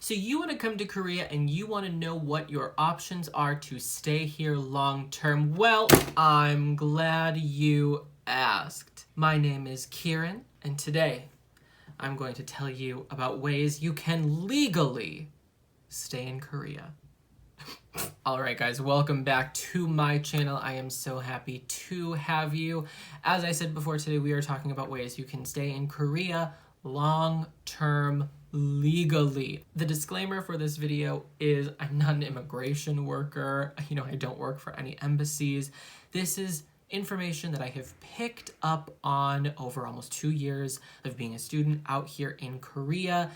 So you want to come to Korea and you want to know what your options are to stay here long term. Well, I'm glad you asked. My name is Kieran, and today I'm going to tell you about ways you can legally stay in Korea. Alright guys, welcome back to my channel. I am so happy to have you. As I said before, today we are talking about ways you can stay in Korea long-term legally. The disclaimer for this video is I'm not an immigration worker. I don't work for any embassies. This is information that I have picked up on over almost 2 years of being a student out here in Korea.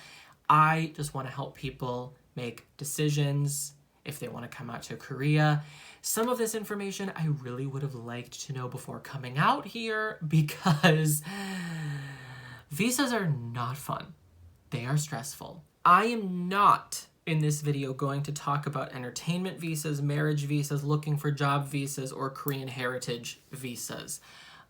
I just want to help people make decisions if they want to come out to Korea. Some of this information I really would have liked to know before coming out here because visas are not fun. They are stressful. I am not in this video going to talk about entertainment visas, marriage visas, looking for job visas, or Korean heritage visas.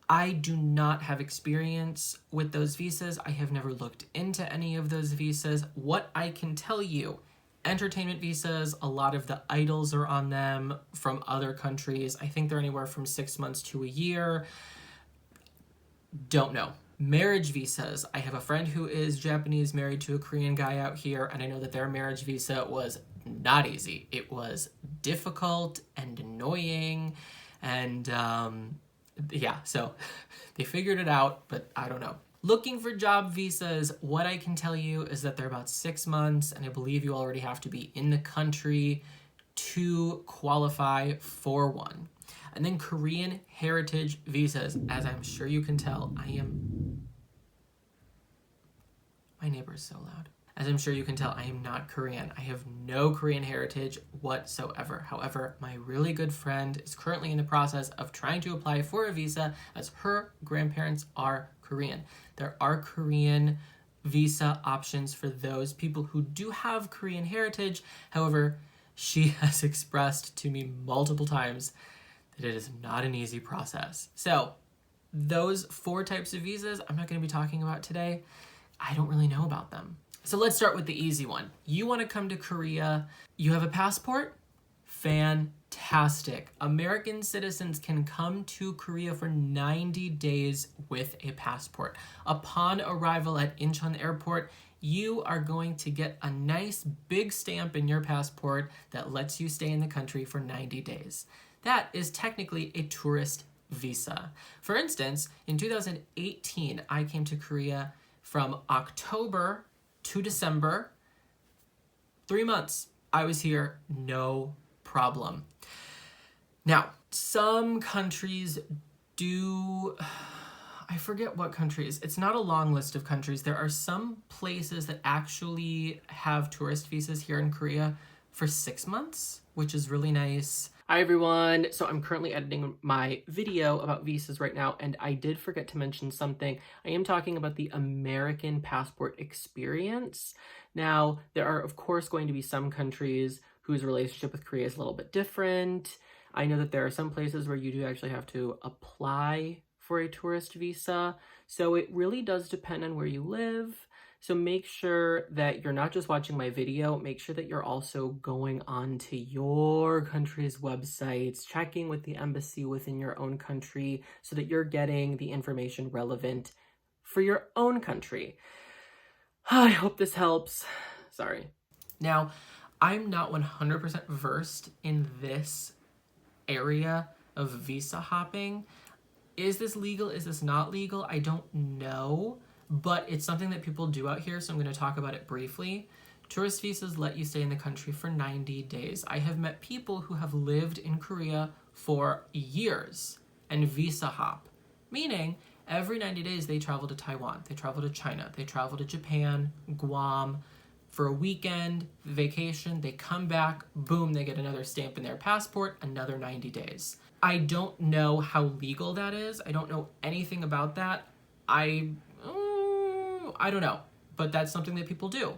I do not have experience with those visas. I have never looked into any of those visas. What I can tell you, entertainment visas, a lot of the idols are on them from other countries. I think they're anywhere from 6 months to a year. Don't know. Marriage visas. I have a friend who is Japanese, married to a Korean guy out here, and I know that their marriage visa was not easy. It was difficult and annoying, and yeah, so they figured it out, but I don't know. Looking for job visas, what I can tell you is that they're about 6 months, and I believe you already have to be in the country to qualify for one. And then Korean heritage visas, as I'm sure you can tell, my neighbor is so loud. As I'm sure you can tell, I am not Korean. I have no Korean heritage whatsoever. However, my really good friend is currently in the process of trying to apply for a visa as her grandparents are Korean. There are Korean visa options for those people who do have Korean heritage. However, she has expressed to me multiple times that it is not an easy process. So those 4 types of visas I'm not going to be talking about today. I don't really know about them. So let's start with the easy one. You want to come to Korea. You have a passport? Fantastic. American citizens can come to Korea for 90 days with a passport. Upon arrival at Incheon Airport, you are going to get a nice big stamp in your passport that lets you stay in the country for 90 days. That is technically a tourist visa. For instance, in 2018, I came to Korea from October to December. 3 months. I was here, no problem. Now, some countries do, I forget what countries. It's not a long list of countries. There are some places that actually have tourist visas here in Korea for 6 months, which is really nice. Hi everyone, so I'm currently editing my video about visas right now, and I did forget to mention something. I am talking about the American passport experience. Now, there are of course going to be some countries whose relationship with Korea is a little bit different. I know that there are some places where you do actually have to apply for a tourist visa, so it really does depend on where you live. So make sure that you're not just watching my video, make sure that you're also going on to your country's websites, checking with the embassy within your own country so that you're getting the information relevant for your own country. I hope this helps. Sorry. Now, I'm not 100% versed in this area of visa hopping. Is this legal? Is this not legal? I don't know. But it's something that people do out here, so I'm going to talk about it briefly. Tourist visas let you stay in the country for 90 days. I have met people who have lived in Korea for years and visa hop, meaning every 90 days they travel to Taiwan, they travel to China, they travel to Japan, Guam, for a weekend, vacation, they come back, boom, they get another stamp in their passport, another 90 days. I don't know how legal that is. I don't know anything about that. I don't know, but that's something that people do,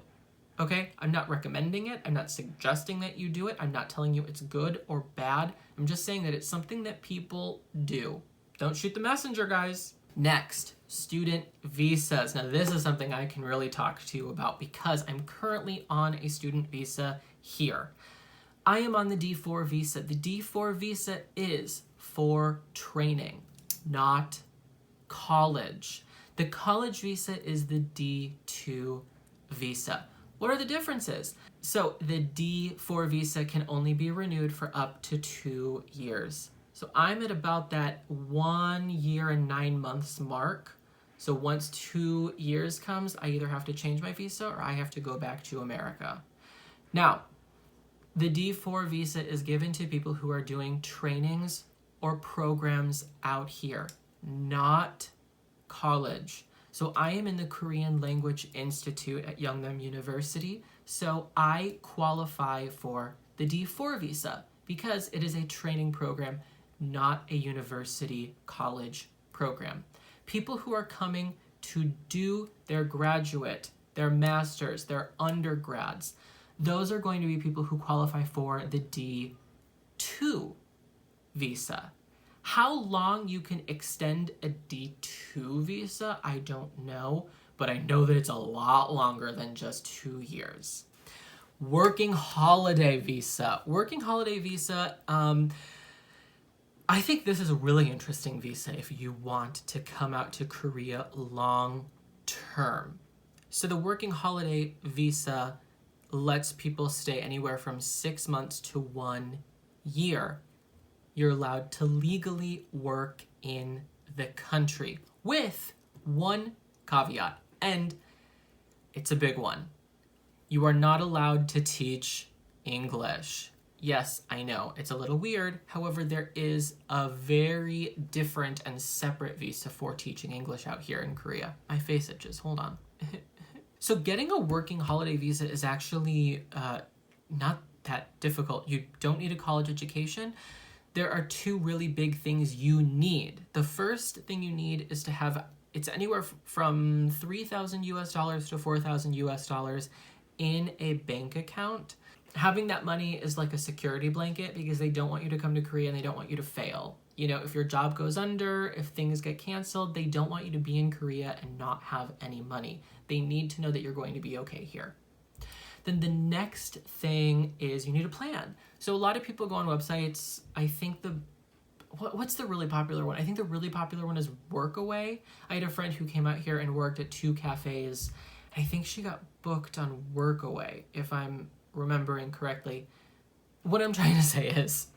okay? I'm not recommending it. I'm not suggesting that you do it. I'm not telling you it's good or bad. I'm just saying that it's something that people do. Don't shoot the messenger, guys. Next, student visas. Now this is something I can really talk to you about because I'm currently on a student visa here. I am on the D4 visa. The D4 visa is for training, not college. The college visa is the D2 visa. What are the differences? So the D4 visa can only be renewed for up to 2 years. So I'm at about that 1 year and 9 months mark. So once 2 years comes, I either have to change my visa or I have to go back to America. Now, the D4 visa is given to people who are doing trainings or programs out here, not college. So I am in the Korean Language Institute at Youngdam University, so I qualify for the D4 visa because it is a training program, not a university college program. People who are coming to do their graduate, their master's, their undergrads, those are going to be people who qualify for the D2 visa. How long you can extend a D2 visa, I don't know, but I know that it's a lot longer than just 2 years. Working holiday visa. Working holiday visa, I think this is a really interesting visa if you want to come out to Korea long term. So the working holiday visa lets people stay anywhere from 6 months to 1 year. You're allowed to legally work in the country with one caveat, and it's a big one. You are not allowed to teach English. Yes, I know, it's a little weird. However, there is a very different and separate visa for teaching English out here in Korea. My face itches, hold on. So getting a working holiday visa is actually not that difficult. You don't need a college education. There are 2 really big things you need. The first thing you need is to have, it's anywhere from $3,000 US to $4,000 US in a bank account. Having that money is like a security blanket because they don't want you to come to Korea and they don't want you to fail. You know, if your job goes under, if things get canceled, they don't want you to be in Korea and not have any money. They need to know that you're going to be okay here. Then the next thing is you need a plan. So a lot of people go on websites. I think what's the really popular one? I think the really popular one is Workaway. I had a friend who came out here and worked at 2 cafes. I think she got booked on Workaway, if I'm remembering correctly. What I'm trying to say is,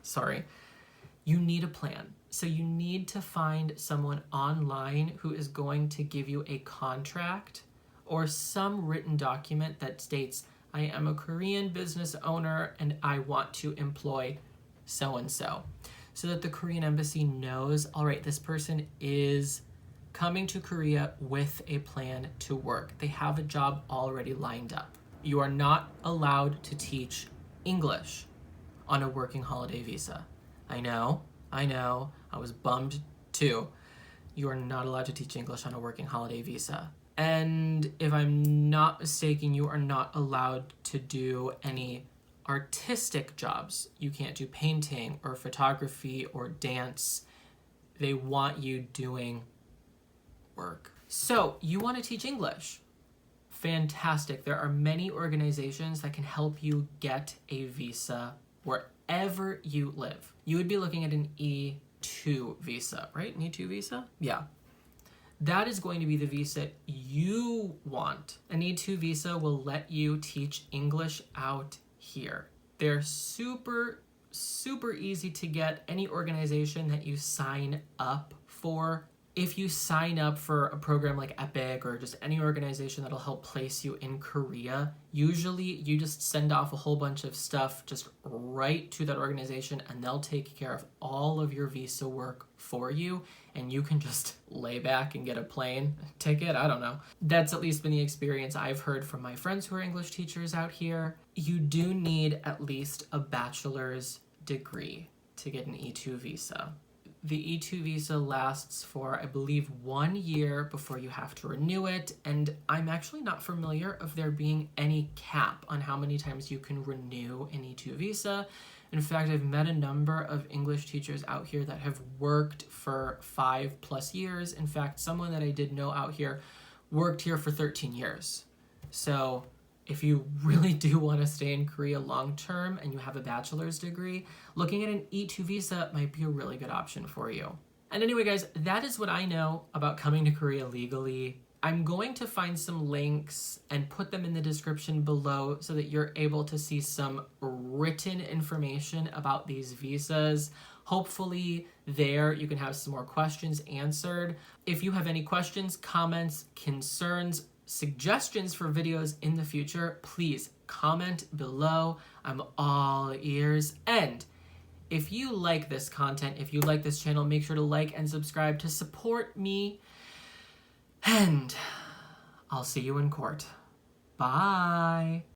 you need a plan. So you need to find someone online who is going to give you a contract or some written document that states, I am a Korean business owner and I want to employ so-and-so. So that the Korean embassy knows, all right, this person is coming to Korea with a plan to work. They have a job already lined up. You are not allowed to teach English on a working holiday visa. I know, I was bummed too. You are not allowed to teach English on a working holiday visa. And if I'm not mistaken, you are not allowed to do any artistic jobs. You can't do painting or photography or dance. They want you doing work. So you want to teach English. Fantastic. There are many organizations that can help you get a visa wherever you live. You would be looking at an E2 visa, right? An E2 visa? Yeah. That is going to be the visa you want. An E2 visa will let you teach English out here. They're super easy to get. Any organization that you sign up for, if you sign up for a program like Epic or just any organization that'll help place you in Korea, usually you just send off a whole bunch of stuff just right to that organization and they'll take care of all of your visa work for you and you can just lay back and get a plane ticket. I don't know. That's at least been the experience I've heard from my friends who are English teachers out here. You do need at least a bachelor's degree to get an E2 visa. the E2 visa lasts for, I believe, 1 year before you have to renew it, and I'm actually not familiar of there being any cap on how many times you can renew an E2 visa. In fact, I've met a number of English teachers out here that have worked for 5+ years. In fact, someone that I did know out here worked here for 13 years. So if you really do want to stay in Korea long term and you have a bachelor's degree, looking at an E2 visa might be a really good option for you. And anyway, guys, that is what I know about coming to Korea legally. I'm going to find some links and put them in the description below so that you're able to see some written information about these visas. Hopefully there you can have some more questions answered. If you have any questions, comments, concerns, suggestions for videos in the future, please comment below. I'm all ears. And if you like this content, if you like this channel, make sure to like and subscribe to support me. And I'll see you in court. Bye.